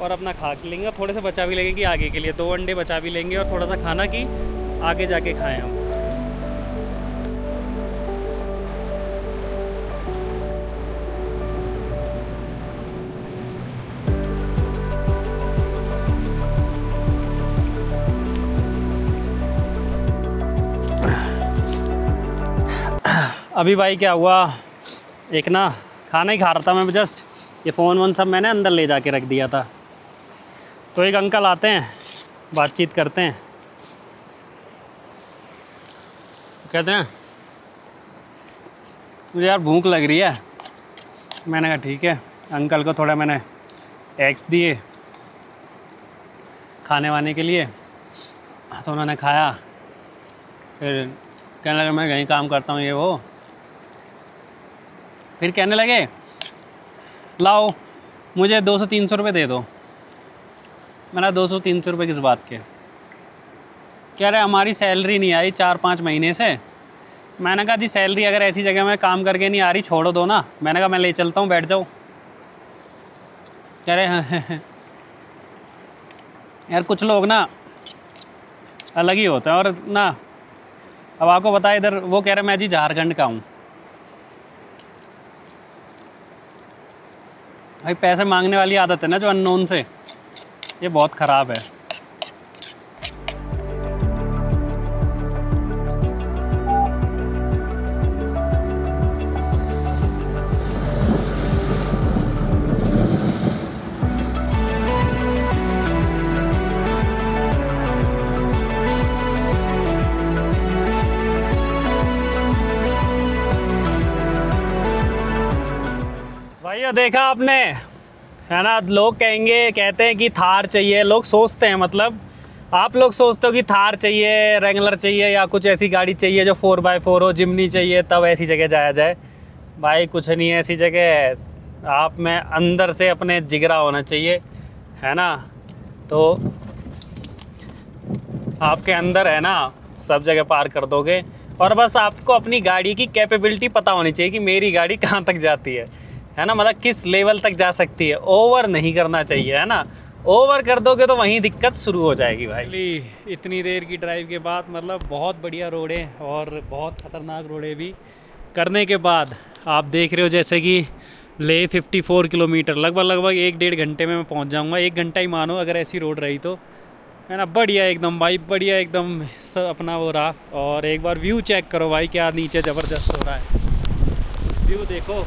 S1: और अपना खा के लेंगे और थोड़े से बचा भी लेंगे कि आगे के लिए 2 अंडे बचा भी लेंगे और थोड़ा सा खाना कि आगे जाके खाएं हम। अभी भाई क्या हुआ, एक ना खाना ही खा रहा था मैं जस्ट, ये फ़ोन वोन सब मैंने अंदर ले जाके रख दिया था। तो एक अंकल आते हैं, बातचीत करते हैं, कहते हैं मुझे यार भूख लग रही है। मैंने कहा ठीक है। अंकल को थोड़ा मैंने एग्स दिए खाने वाने के लिए, तो उन्होंने खाया। फिर कहने लगे मैं कहीं काम करता हूँ ये वो। फिर कहने लगे लाओ मुझे 200-300 रुपये दे दो। मैंने 200-300 रुपये किस बात के? कह रहे हमारी सैलरी नहीं आई 4-5 महीने से। मैंने कहा जी सैलरी अगर ऐसी जगह में काम करके नहीं आ रही छोड़ो दो ना। मैंने कहा मैं ले चलता हूँ, बैठ जाओ। कह रहे हाँ यार कुछ लोग ना अलग ही होते हैं। और ना अब आपको पता है इधर वो कह रहे मैं जी झारखंड का हूँ। भाई पैसे मांगने वाली आदत है ना जो अननोन से, ये बहुत ख़राब है। भाई देखा आपने, है ना, लोग कहते हैं कि थार चाहिए। लोग सोचते हैं, मतलब आप लोग सोचते हो कि थार चाहिए, रेंगलर चाहिए या कुछ ऐसी गाड़ी चाहिए जो 4x4 हो, जिमनी चाहिए, तब ऐसी जगह जाया जाए। भाई कुछ नहीं है ऐसी जगह। आप में अंदर से अपने जिगरा होना चाहिए, है ना। तो आपके अंदर है ना सब जगह पार कर दोगे। और बस आपको अपनी गाड़ी की कैपेबिलिटी पता होनी चाहिए कि मेरी गाड़ी कहाँ तक जाती है ना, मतलब किस लेवल तक जा सकती है। ओवर नहीं करना चाहिए, है ना। ओवर कर दोगे तो वहीं दिक्कत शुरू हो जाएगी भाई। इतनी देर की ड्राइव के बाद मतलब बहुत बढ़िया रोड है और बहुत ख़तरनाक रोड है भी करने के बाद आप देख रहे हो जैसे कि ले 54 किलोमीटर लगभग 1-1.5 घंटे में मैं पहुंच जाऊंगा। 1 घंटा ही मानो अगर ऐसी रोड रही तो, है ना। बढ़िया एकदम भाई, बढ़िया एकदम सब अपना वो रहा। और एक बार व्यू चेक करो भाई, क्या नीचे ज़बरदस्त हो रहा है। व्यू देखो,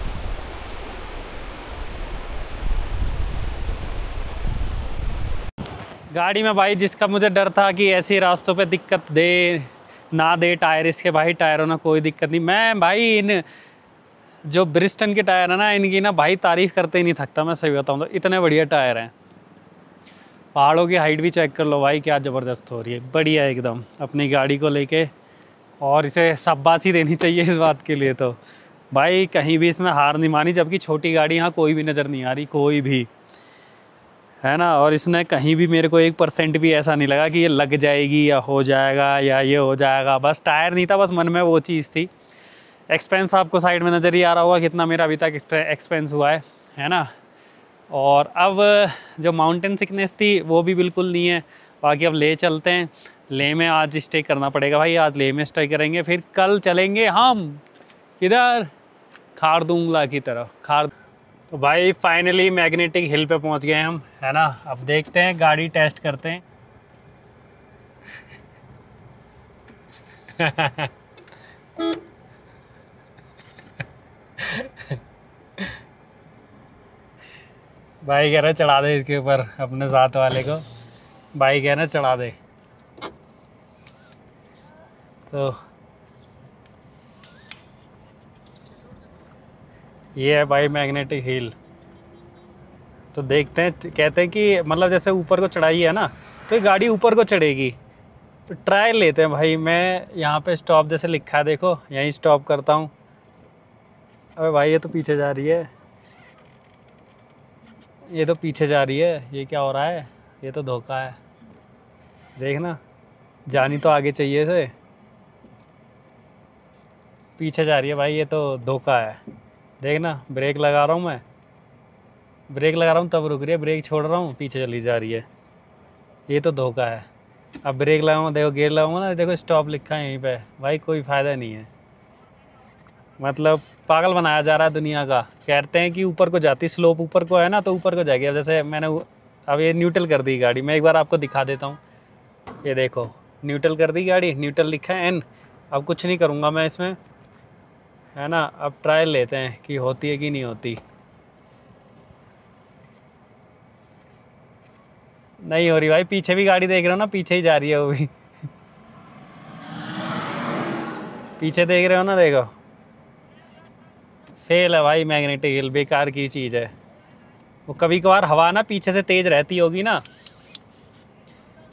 S1: गाड़ी में भाई जिसका मुझे डर था कि ऐसे रास्तों पे दिक्कत ना दे टायर इसके, भाई टायरों में कोई दिक्कत नहीं। मैं भाई इन जो ब्रिस्टन के टायर है ना, इनकी ना भाई तारीफ़ करते ही नहीं थकता। मैं सही बताऊँ तो इतने बढ़िया टायर हैं। पहाड़ों की हाइट भी चेक कर लो भाई, क्या ज़बरदस्त हो रही है, बढ़िया एकदम अपनी गाड़ी को लेके। और इसे शाबाशी देनी चाहिए इस बात के लिए। तो भाई कहीं भी इसमें हार नहीं मानी, जबकि छोटी गाड़ी यहाँ कोई भी नज़र नहीं आ रही, कोई भी, है ना। और इसने कहीं भी मेरे को 1% भी ऐसा नहीं लगा कि ये लग जाएगी या हो जाएगा या ये हो जाएगा। बस टायर नहीं था, बस मन में वो चीज़ थी। एक्सपेंस आपको साइड में नज़र ही आ रहा होगा कितना मेरा अभी तक एक्सपेंस हुआ है ना। और अब जो माउंटेन सिकनेस थी वो भी बिल्कुल नहीं है। बाकी अब ले चलते हैं। ले में आज स्टे करना पड़ेगा भाई, आज ले में स्टे करेंगे। फिर कल चलेंगे हम किधर, खारदुंगला की तरफ। तो भाई फाइनली मैग्नेटिक हिल पे पहुंच गए हम, है ना। अब देखते हैं, गाड़ी टेस्ट करते हैं। भाई कह रहे चढ़ा दे इसके ऊपर अपने साथ वाले को। भाई कह रहे चढ़ा दे। तो ये है भाई मैग्नेटिक हिल। तो देखते हैं, कहते हैं कि मतलब जैसे ऊपर को चढ़ाई है ना, तो ये गाड़ी ऊपर को चढ़ेगी। तो ट्रायल लेते हैं भाई। मैं यहाँ पे स्टॉप जैसे लिखा है देखो, यहीं स्टॉप करता हूँ। अबे भाई ये तो पीछे जा रही है, ये तो पीछे जा रही है, ये क्या हो रहा है? ये तो धोखा है। देखना, जानी तो आगे चाहिए इसे, पीछे जा रही है भाई, ये तो धोखा है। देखना, ब्रेक लगा रहा हूँ मैं, ब्रेक लगा रहा हूँ तब रुक रही है, ब्रेक छोड़ रहा हूँ पीछे चली जा रही है। ये तो धोखा है। अब ब्रेक लगाऊंगा, देखो गियर लगाऊंगा ना, देखो स्टॉप लिखा है यहीं पे। भाई कोई फ़ायदा नहीं है, मतलब पागल बनाया जा रहा है दुनिया का। कहते हैं कि ऊपर को जाती, स्लोप ऊपर को है ना तो ऊपर को जाएगी। अब जैसे मैंने अब ये न्यूट्रल कर दी गाड़ी, मैं एक बार आपको दिखा देता हूँ। ये देखो न्यूट्रल कर दी गाड़ी, न्यूट्रल लिखा है N। अब कुछ नहीं करूँगा मैं इसमें, है ना। अब ट्रायल लेते हैं कि होती है कि नहीं होती। नहीं हो रही भाई, पीछे भी गाड़ी देख रहे हो ना, पीछे ही जा रही है वो भी। पीछे देख रहे हो ना, देखो फेल है भाई, मैग्नेटिक हिल बेकार की चीज़ है। वो कभी कभार हवा ना पीछे से तेज़ रहती होगी ना,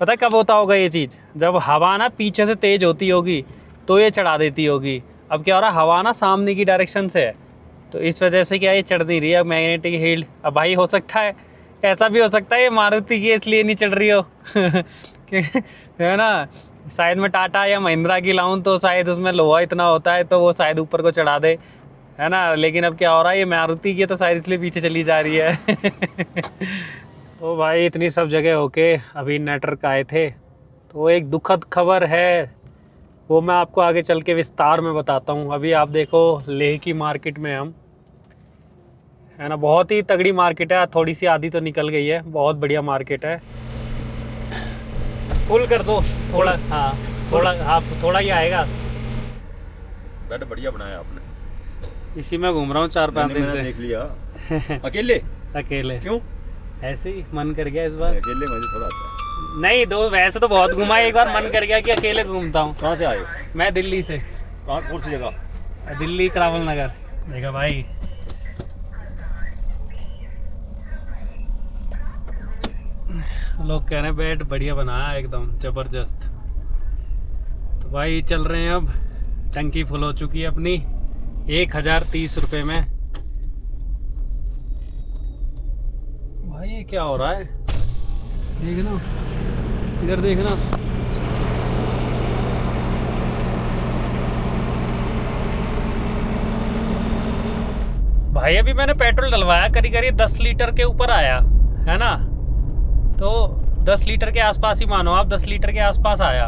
S1: पता है कब होता होगा ये चीज़, जब हवा ना पीछे से तेज़ होती होगी तो ये चढ़ा देती होगी। अब क्या हो रहा है, हवा ना सामने की डायरेक्शन से है तो इस वजह से क्या ये चढ़ नहीं रही है मैग्नेटिक हिल। अब भाई हो सकता है, ऐसा भी हो सकता है ये मारुति की इसलिए नहीं चढ़ रही हो है ना। शायद मैं टाटा या महिंद्रा की लाऊं तो शायद उसमें लोहा इतना होता है तो वो शायद ऊपर को चढ़ा दे, है ना। लेकिन अब क्या हो रहा है, ये मारुति की तो शायद इसलिए पीछे चली जा रही है ओ भाई इतनी सब जगह होके अभी नेटवर्क आए थे तो एक दुखद खबर है, वो मैं आपको आगे चल के विस्तार में बताता हूँ। अभी आप देखो लेह की मार्केट में हम, है ना, बहुत ही तगड़ी मार्केट है। थोड़ी सी आधी तो निकल गई है, बहुत बढ़िया मार्केट है। फुल कर दो थोड़ा, हाँ थोड़ा, हाँ थोड़ा ही आएगा।
S3: बेड बढ़िया बनाया आपने।
S1: इसी में घूम रहा हूँ 4-5 दिन से।
S3: देख लिया अकेले
S1: अकेले
S3: क्यों?
S1: ऐसे ही मन कर गया इस बार।
S3: अकेले मुझे थोड़ा आता है।
S1: नहीं दो, वैसे तो बहुत घुमा है, एक बार मन कर गया कि अकेले घूमता हूँ।
S3: कहाँ से आए हो?
S1: मैं दिल्ली से।
S3: कहाँ, कौन सी जगह?
S1: दिल्ली करावल नगर। देखा भाई, लोग कह रहे हैं बेड बढ़िया बनाया एकदम जबरदस्त। तो भाई चल रहे हैं, अब टंकी फुल हो चुकी है अपनी 1030 रुपये में। भाई ये क्या हो रहा है, देखना इधर देखना। भाई अभी मैंने पेट्रोल डलवाया, करीब 10 लीटर के ऊपर आया, है ना। तो 10 लीटर के आसपास ही मानो आप, 10 लीटर के आसपास आया।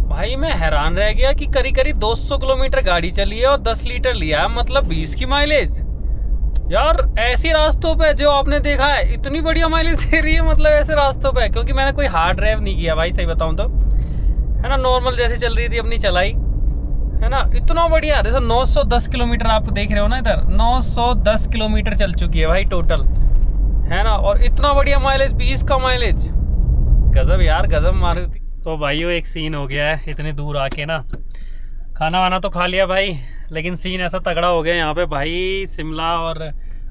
S1: भाई मैं हैरान रह गया कि करीब 200 किलोमीटर गाड़ी चली है और 10 लीटर लिया, मतलब 20 की माइलेज। यार ऐसी रास्तों पे जो आपने देखा है इतनी बढ़िया माइलेज दे रही है, मतलब ऐसे रास्तों पे, क्योंकि मैंने कोई हार्ड ड्राइव नहीं किया भाई, सही बताऊं तो, है ना। नॉर्मल जैसी चल रही थी अपनी चलाई, है ना। इतना बढ़िया, जैसे 910 किलोमीटर आप देख रहे हो ना इधर, 910 किलोमीटर चल चुकी है भाई टोटल, है ना। और इतना बढ़िया माइलेज, 20 का माइलेज, गजब यार, गजब मारुति। तो भाइयों एक सीन हो गया है इतनी दूर आके ना। खाना वाना तो खा लिया भाई, लेकिन सीन ऐसा तगड़ा हो गया यहाँ पे भाई। शिमला और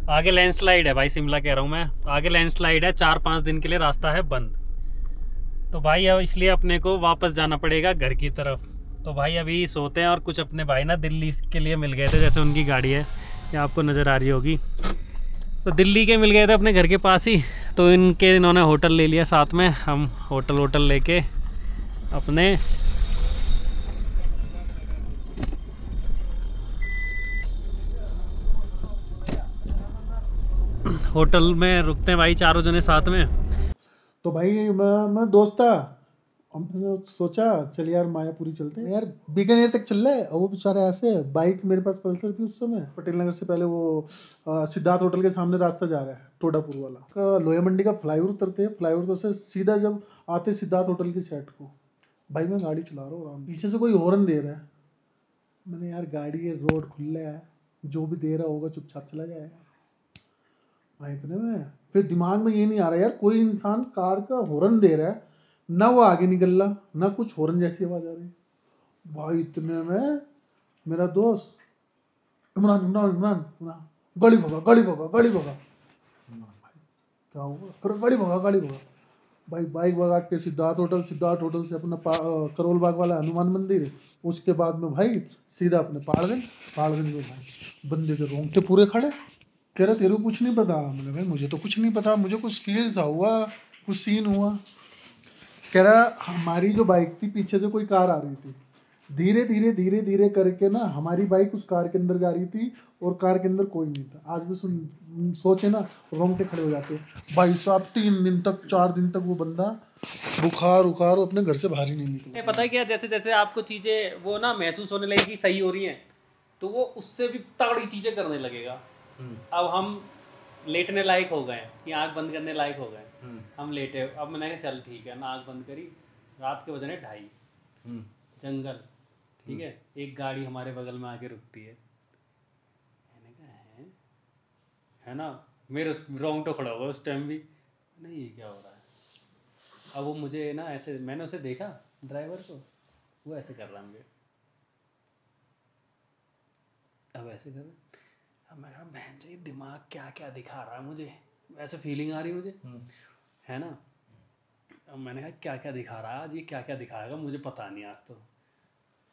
S1: आगे लैंडस्लाइड है भाई, शिमला कह रहा हूँ मैं, आगे लैंडस्लाइड है, 4-5 दिन के लिए रास्ता है बंद। तो भाई अब इसलिए अपने को वापस जाना पड़ेगा घर की तरफ। तो भाई अभी सोते हैं, और कुछ अपने भाई ना दिल्ली के लिए मिल गए थे, जैसे उनकी गाड़ी है ये आपको नज़र आ रही होगी, तो दिल्ली के मिल गए थे अपने घर के पास ही। तो इन्होंने होटल ले लिया साथ में, हम होटल लेके अपने होटल में रुकते हैं भाई, चारों जने साथ में।
S2: तो भाई मैं दोस्त था, हमने सोचा चल यार मायापुरी चलते हैं यार, बीकानेर तक चल रहे। और वो बेचारा ऐसे, बाइक मेरे पास पल्सर थी उस समय, पटेल नगर से पहले वो सिद्धार्थ होटल के सामने रास्ता जा रहा है टोडापुर वाला, लोया मंडी का फ्लाईओवर उतरते हैं, फ्लाईओवर तो से सीधा जब आते सिद्धार्थ होटल की साइड को, भाई मैं गाड़ी चला रहा हूँ, पीछे से कोई हॉर्न दे रहा है। मैंने यार गाड़ी है, रोड खुला है, जो भी दे रहा होगा चुपचाप चला जाएगा भाई। इतने में फिर दिमाग में ये नहीं आ रहा यार, कोई इंसान कार का हॉर्न दे रहा है, ना वो आगे निकल रहा, ना कुछ हॉर्न जैसी आवाज आ रही भाई। इतने में मेरा दोस्त इमरान इमरान इमरान गाड़ी भगा गाड़ी भगा गाड़ी भगा, क्या हुआ, गाड़ी भगा गाड़ी भगा भाई। बाइक भगा के सिद्धार्थ होटल से अपना करोल बाग वाला हनुमान मंदिर, उसके बाद में भाई सीधा अपने पहाड़गंज में भाई बंदे के रोंगटे पूरे खड़े। कह रहा तेरे को कुछ नहीं पता? मैंने भाई मुझे तो कुछ नहीं पता, मुझे कुछ फील सा हुआ, कुछ सीन हुआ। कह रहा हमारी जो बाइक थी पीछे से कोई कार आ रही थी, धीरे धीरे धीरे धीरे करके ना हमारी बाइक उस कार के अंदर जा रही थी और कार के अंदर कोई नहीं था। आज भी सोचे ना रोंगटे खड़े हो जाते हैं भाई साहब। 3 दिन तक 4 दिन तक वो बंदा बुखार उखार अपने घर से बाहर ही नहीं निकला।
S1: पता है क्या, जैसे जैसे आपको चीज़ें वो ना महसूस होने लगेगी सही हो रही हैं, तो वो उससे भी तगड़ी चीज़ें करने लगेगा। अब हम लेटने लायक हो गए कि आँख बंद करने लायक हो गए, हम लेटे। अब मैंने कहा चल ठीक है ना, आँख बंद करी, रात के बजने 2:30, जंगल, ठीक है। एक गाड़ी हमारे बगल में आके रुकती है, मैंने कहा है ना, मेरे रोंगटा खड़ा हुआ उस टाइम भी, नहीं ये क्या हो रहा है। अब वो मुझे ना ऐसे, मैंने उसे देखा ड्राइवर को, वो ऐसे कर रहा है मुझे, अब ऐसे कर रहा। अब मैं कहा बहन जी दिमाग क्या क्या दिखा रहा है मुझे, ऐसे फीलिंग आ रही मुझे, है ना। अब मैंने कहा क्या क्या दिखा रहा है आज, ये क्या क्या दिखाएगा मुझे पता नहीं आज तो,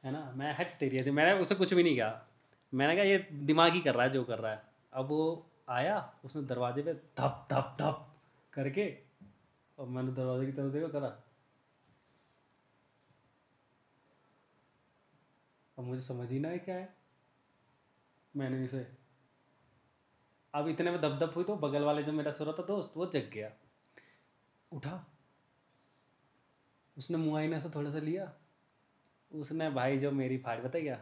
S1: है ना। मैं हट तेरी थी, मैंने उसे कुछ भी नहीं कहा, मैंने कहा ये दिमाग ही कर रहा है जो कर रहा है। अब वो आया, उसने दरवाजे पे धप धप धप करके, और मैंने दरवाजे की तरफ देखा, करा। अब मुझे समझ ही ना है क्या है, मैंने उसे, अब इतने में दब दब हुई तो बगल वाले जो मेरा सो रहा था दोस्त, वो जग गया, उठा, उसने मुआयना से थोड़ा सा लिया, उसने भाई जो मेरी फाड़, पता क्या,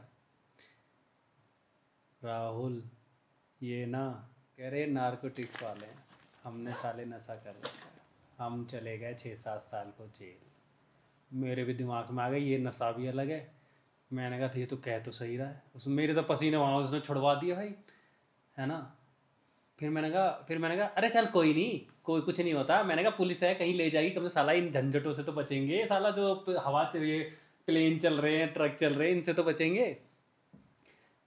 S1: राहुल ये ना कह रहे नारकोटिक्स वाले हैं, हमने साले नशा कर रखा है, हम चले गए 6-7 साल को जेल। मेरे भी दिमाग में आ गई ये नशा भी अलग है। मैंने कहा ये तो कह तो सही रहा है, उस मेरे तो पसीने वहाँ उसने छुड़वा दिया भाई, है ना। फिर मैंने कहा अरे चल कोई नहीं, कोई कुछ नहीं होता। मैंने कहा पुलिस है कहीं ले जाएगी, कम से साला इन झंझटों से तो बचेंगे, साला जो हवा चल रही है, प्लेन चल रहे हैं, ट्रक चल रहे हैं, इनसे तो बचेंगे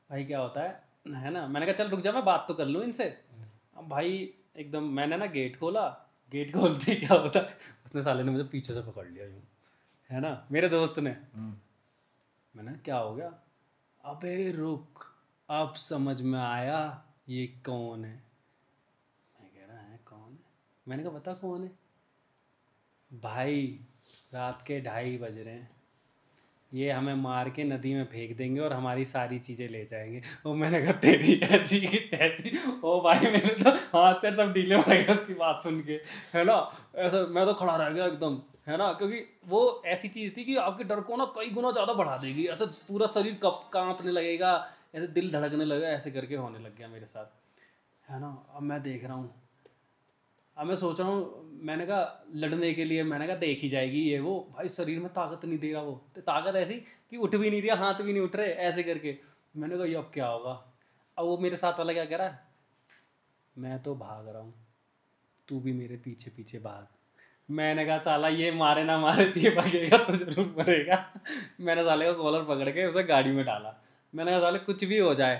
S1: भाई। क्या होता है ना। मैंने कहा चल रुक जा, मैं बात तो कर लूँ इनसे। अब भाई एकदम मैंने ना गेट खोला, गेट खोलते ही क्या होता है, उसने साले ने मुझे पीछे से पकड़ लिया यूँ, है ना, मेरे दोस्त ने। मैंने क्या हो गया, अबे रुक, अब समझ में आया ये कौन है। मैं कह रहा है कौन है, मैंने कहा बता कौन है। भाई रात के 2:30 बज रहे हैं, ये हमें मार के नदी में फेंक देंगे और हमारी सारी चीज़ें ले जाएंगे। और मैंने कहा तेरी ऐसी की तैसी। ओ भाई मेरे तो हाथ पैर सब ढीले पड़ गए उसकी बात सुन के, है ना। ऐसा मैं तो खड़ा रह गया एकदम, है ना, क्योंकि वो ऐसी चीज़ थी कि आपके डर को ना कई गुना ज़्यादा बढ़ा देगी। ऐसा पूरा शरीर कांपने लगेगा, ऐसे दिल धड़कने लगेगा, ऐसे करके होने लग गया मेरे साथ, है ना। अब मैं देख रहा हूँ, अब मैं सोच रहा हूँ, मैंने कहा लड़ने के लिए, मैंने कहा देख ही जाएगी ये वो। भाई शरीर में ताकत नहीं दे रहा वो, तो ताकत ऐसी कि उठ भी नहीं रहा, हाथ भी नहीं उठ रहे, ऐसे करके। मैंने कहा ये अब क्या होगा। अब वो मेरे साथ वाला क्या कह रहा है, मैं तो भाग रहा हूँ, तू भी मेरे पीछे पीछे भाग। मैंने कहा साला ये मारे ना मारे, ये भागेगा तो जरूर मरेगा। मैंने साले का कॉलर पकड़ के उसे गाड़ी में डाला। मैंने कहा साले कुछ भी हो जाए,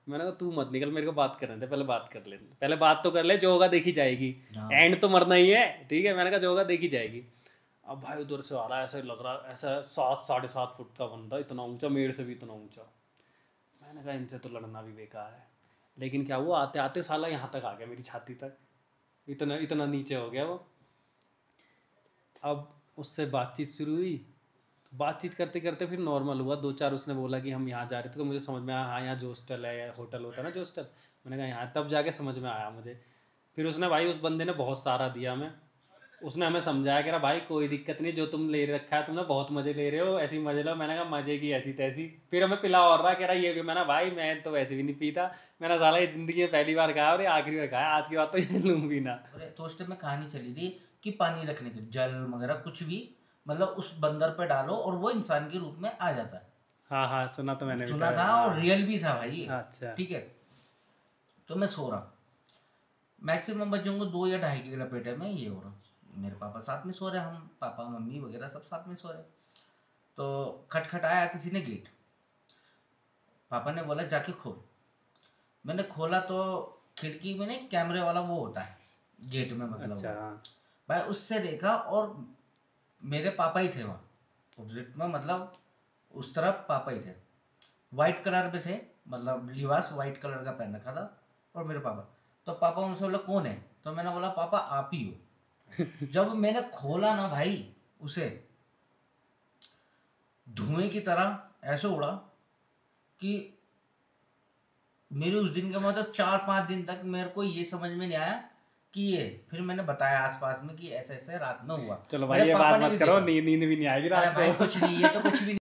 S1: मैंने कहा तू मत निकल, मेरे को बात करने दे, पहले बात कर ले, पहले बात तो कर ले, जो होगा देखी जाएगी, एंड तो मरना ही है, ठीक है। मैंने कहा जो होगा देखी जाएगी। अब भाई उधर से आ रहा है, ऐसा लग रहा है ऐसा 7-7.5 फुट का बंदा, इतना ऊंचा, मेरे से भी इतना ऊंचा। मैंने कहा इनसे तो लड़ना भी बेकार है। लेकिन क्या हुआ, आते आते साला यहाँ तक आ गया, मेरी छाती तक, इतना इतना नीचे हो गया वो। अब उससे बातचीत शुरू हुई, बातचीत करते करते फिर नॉर्मल हुआ। 2-4 उसने बोला कि हम यहाँ जा रहे थे, तो मुझे समझ में आया हाँ यहाँ जो हॉस्टल है या होटल होता है ना जो हॉस्टल, मैंने कहा यहाँ, तब जाके समझ में आया मुझे। फिर उसने भाई, उस बंदे ने बहुत सारा दिया हमें, उसने हमें समझाया कि भाई कोई दिक्कत नहीं, जो तुम ले रखा है तुमने बहुत मज़े ले रहे हो, ऐसे ही मज़े लो। मैंने कहा मज़े की ऐसी तैसी। फिर हमें पिला और रहा, कह रहा ये भी। मैंने भाई मैं तो वैसे भी नहीं पीता, मैंने साला ये ज़िंदगी में पहली बार खाया और ये आखिरी बार खाया, आज की बात तो ये लूँ भी ना।
S4: तो उस टाइम में कहानी चली थी कि पानी रखने के जल वगैरह कुछ भी, मतलब उस बंदर पे डालो और वो इंसान के रूप में आ जाता है।
S1: हाँ हाँ सुना तो मैंने,
S4: सुना था और रियल भी था भाई।
S1: अच्छा
S4: ठीक है, तो मैं सो रहा, मैक्सिमम बच्चों को 2 या 2.5 की लपेटे में ये हो रहा। मेरे पापा साथ में सो रहे, हम पापा मम्मी वगैरह सब साथ में सो रहे। तो खटखटाया किसी ने गेट, पापा ने बोला जाके खोल। मैंने खोला तो खिड़की में नहीं कैमरे वाला वो होता है गेट में, मतलब
S1: अच्छा।
S4: भाई उससे देखा और मेरे पापा ही थे वहाँ ऑपोजिट में, मतलब उस तरफ पापा ही थे, वाइट कलर में थे, मतलब लिबास वाइट कलर का पहन रखा था और मेरे पापा। तो पापा उनसे बोला कौन है, तो मैंने बोला पापा आप ही हो। जब मैंने खोला ना भाई, उसे धुएं की तरह ऐसे उड़ा कि मेरे उस दिन का मतलब 4-5 दिन तक मेरे को ये समझ में नहीं आया कि ये, फिर मैंने बताया आसपास में कि ऐसे ऐसे रात में हुआ।
S5: चलो भाई
S4: मेरे
S5: ये
S4: पापा
S5: बात
S4: ने
S5: मत
S4: भी
S5: करो,
S4: देखा।
S5: नींद भी नहीं आएगी
S4: अरे
S5: रात
S4: भाई
S5: को।
S4: कुछ नहीं, ये तो कुछ भी